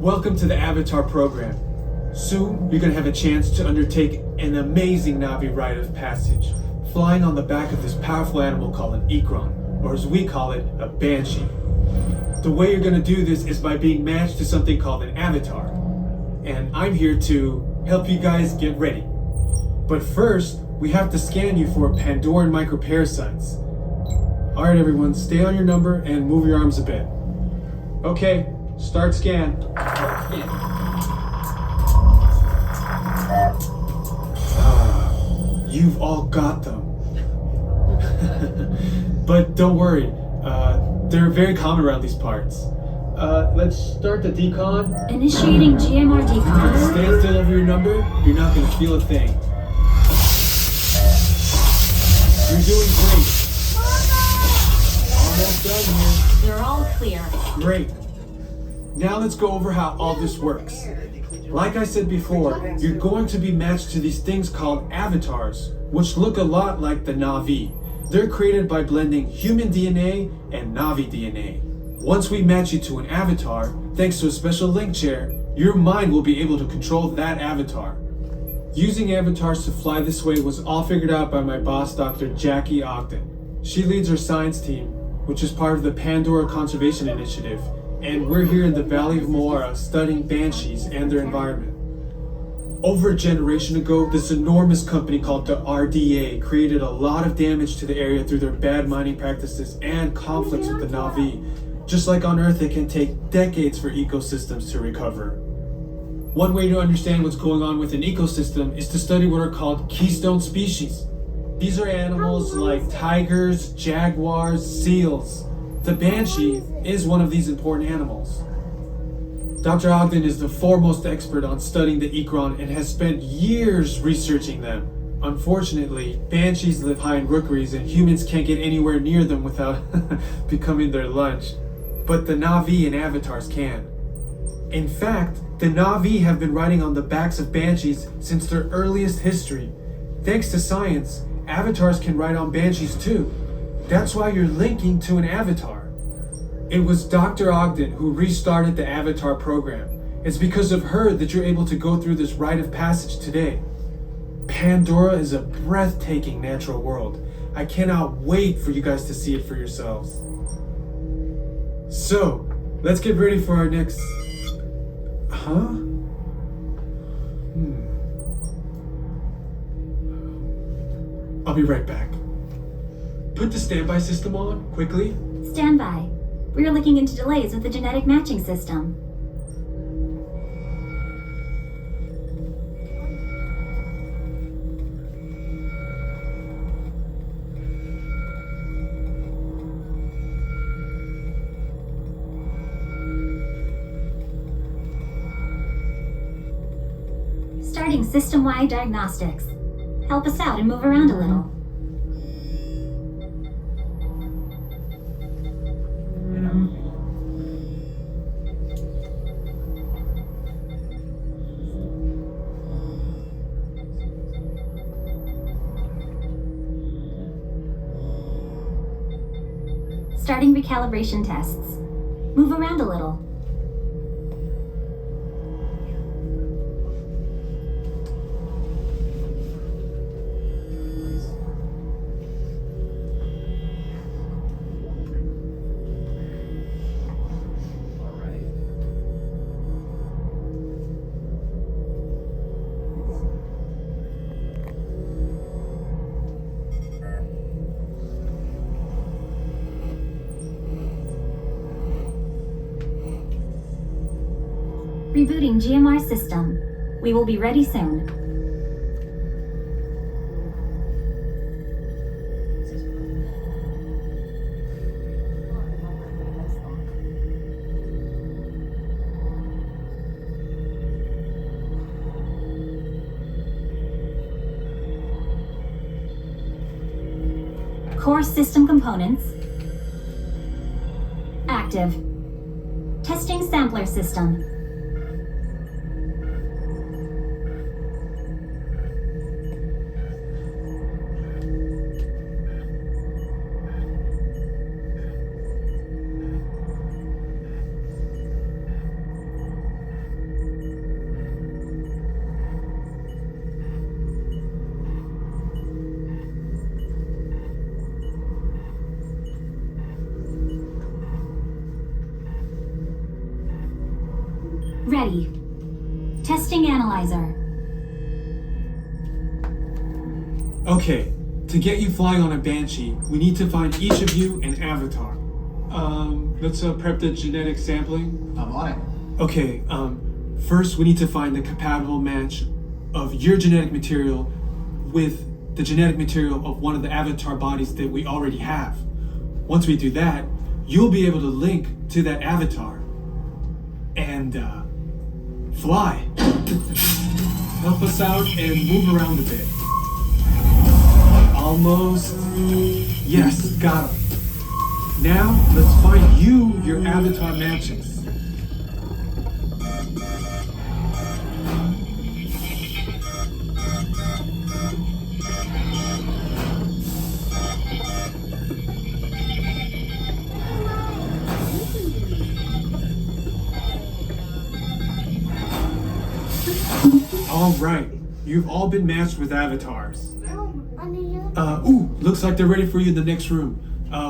Welcome to the Avatar program. Soon, you're gonna have a chance to undertake an amazing Na'vi rite of passage, flying on the back of this powerful animal called an Ikron, or as we call it, a Banshee. The way you're gonna do this is by being matched to something called an Avatar. And I'm here to help you guys get ready. But first, we have to scan you for Pandoran microparasites. Alright everyone, stay on your number and move your arms a bit. Okay, start scan. You've all got them. But don't worry, they're very common around these parts. Let's start the decon. Initiating GMR decon. Stand still over your number, you're not gonna feel a thing. You're doing great. Almost done here. They're all clear. Great. Now let's go over how all this works. Like I said before, you're going to be matched to these things called avatars, which look a lot like the Na'vi. They're created by blending human DNA and Na'vi DNA. Once we match you to an avatar, thanks to a special link chair, your mind will be able to control that avatar. Using avatars to fly this way was all figured out by my boss, Dr. Jackie Ogden. She leads our science team, which is part of the Pandora Conservation Initiative, and we're here in the Valley of Moara studying banshees and their environment. Over a generation ago, this enormous company called the RDA created a lot of damage to the area through their bad mining practices and conflicts with the Na'vi. Just like on Earth, it can take decades for ecosystems to recover. One way to understand what's going on with an ecosystem is to study what are called keystone species. These are animals like tigers, jaguars, seals. The banshee is one of these important animals. Dr. Ogden is the foremost expert on studying the Ikron and has spent years researching them. Unfortunately, banshees live high in rookeries and humans can't get anywhere near them without becoming their lunch. But the Na'vi and avatars can. In fact, the Na'vi have been riding on the backs of banshees since their earliest history. Thanks to science, avatars can ride on banshees too. That's why you're linking to an avatar. It was Dr. Ogden who restarted the Avatar program. It's because of her that you're able to go through this rite of passage today. Pandora is a breathtaking natural world. I cannot wait for you guys to see it for yourselves. So, let's get ready for our next... I'll be right back. Put the standby system on, quickly. Standby. We're looking into delays with the genetic matching system. Starting system-wide diagnostics. Help us out and move around a little. Starting recalibration tests. Move around a little. Rebooting GMR system. We will be ready soon. Core system components. Active. Testing sampler system. ready. Testing analyzer. Okay, to get you flying on a Banshee, we need to find each of you an avatar. Let's prep the genetic sampling. I'm on it. Okay, first we need to find the compatible match of your genetic material with the genetic material of one of the avatar bodies that we already have. Once we do that, you'll be able to link to that avatar and fly. Help us out and move around a bit. Almost. Yes, got him. Now, let's find you your avatar matches. All right, you've all been matched with avatars. Looks like they're ready for you in the next room.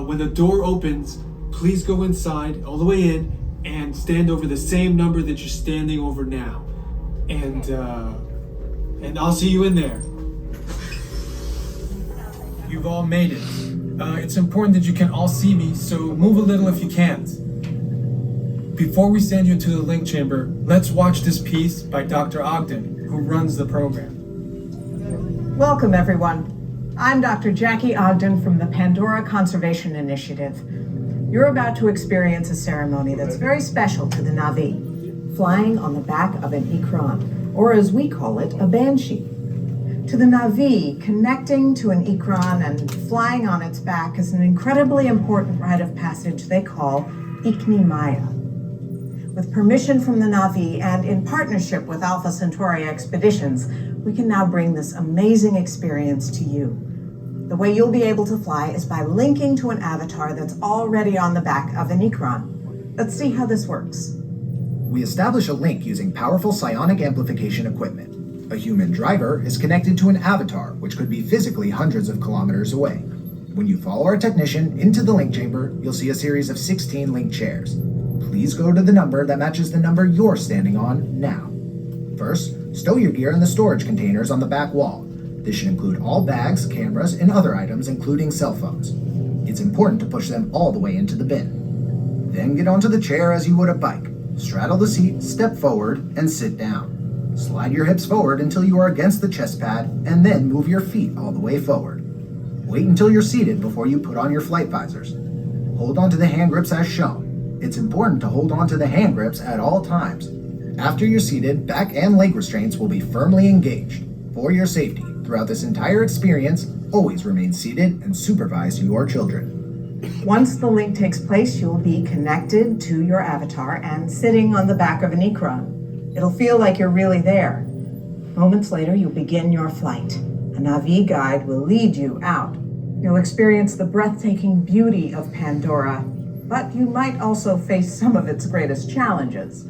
When the door opens, please go inside, all the way in, and stand over the same number that you're standing over now. And I'll see you in there. You've all made it. It's important that you can all see me, so move a little if you can't. Before we send you into the link chamber, let's watch this piece by Dr. Ogden, who runs the program. Welcome, everyone. I'm Dr. Jackie Ogden from the Pandora Conservation Initiative. You're about to experience a ceremony that's very special to the Na'vi, flying on the back of an Ikran, or as we call it, a Banshee. To the Na'vi, connecting to an Ikran and flying on its back is an incredibly important rite of passage they call Ikni Maya. With permission from the Na'vi and in partnership with Alpha Centauri Expeditions, we can now bring this amazing experience to you. The way you'll be able to fly is by linking to an avatar that's already on the back of an Ikran. Let's see how this works. We establish a link using powerful psionic amplification equipment. A human driver is connected to an avatar, which could be physically hundreds of kilometers away. When you follow our technician into the link chamber, you'll see a series of 16 link chairs. Please go to the number that matches the number you're standing on now. First, stow your gear in the storage containers on the back wall. This should include all bags, cameras, and other items, including cell phones. It's important to push them all the way into the bin. Then get onto the chair as you would a bike. Straddle the seat, step forward, and sit down. Slide your hips forward until you are against the chest pad, and then move your feet all the way forward. Wait until you're seated before you put on your flight visors. Hold on to the hand grips as shown. It's important to hold on to the hand grips at all times. After you're seated, back and leg restraints will be firmly engaged. For your safety, throughout this entire experience, always remain seated and supervise your children. Once the link takes place, you'll be connected to your avatar and sitting on the back of an Ikran. It'll feel like you're really there. Moments later, you'll begin your flight. A Na'vi guide will lead you out. You'll experience the breathtaking beauty of Pandora, but you might also face some of its greatest challenges.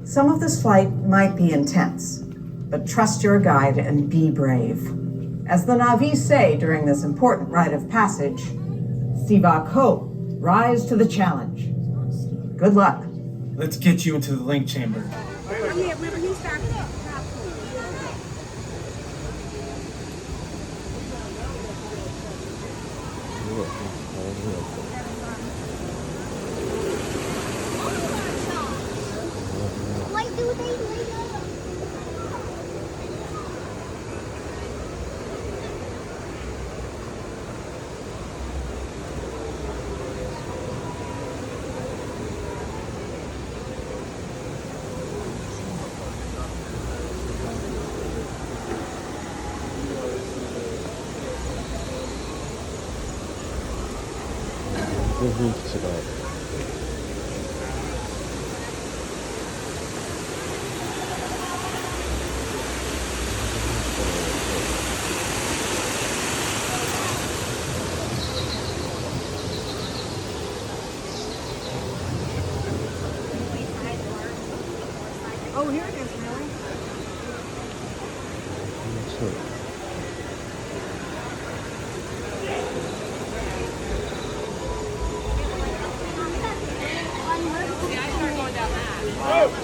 Some of this flight might be intense, but trust your guide and be brave. As the Na'vi say during this important rite of passage, Siva Ko, rise to the challenge. Good luck. Let's get you into the link chamber. Why do they lay up? Oh, here it is, really?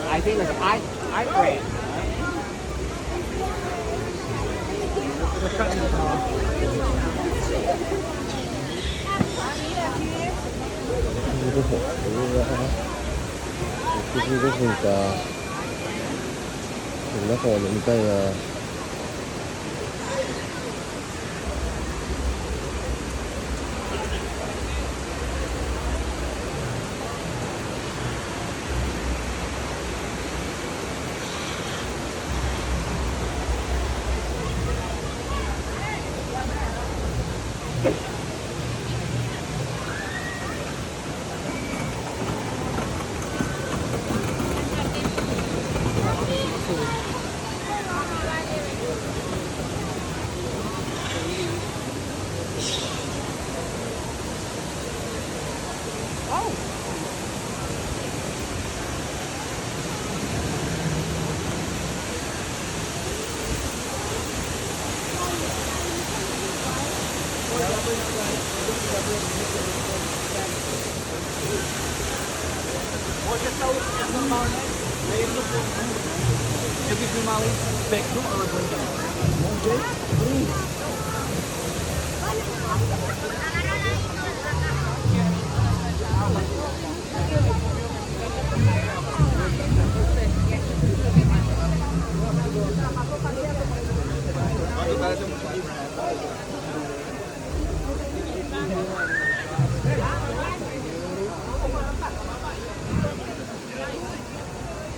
I think it's I grade. $65分か。中は飲みたいな。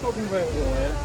Không về của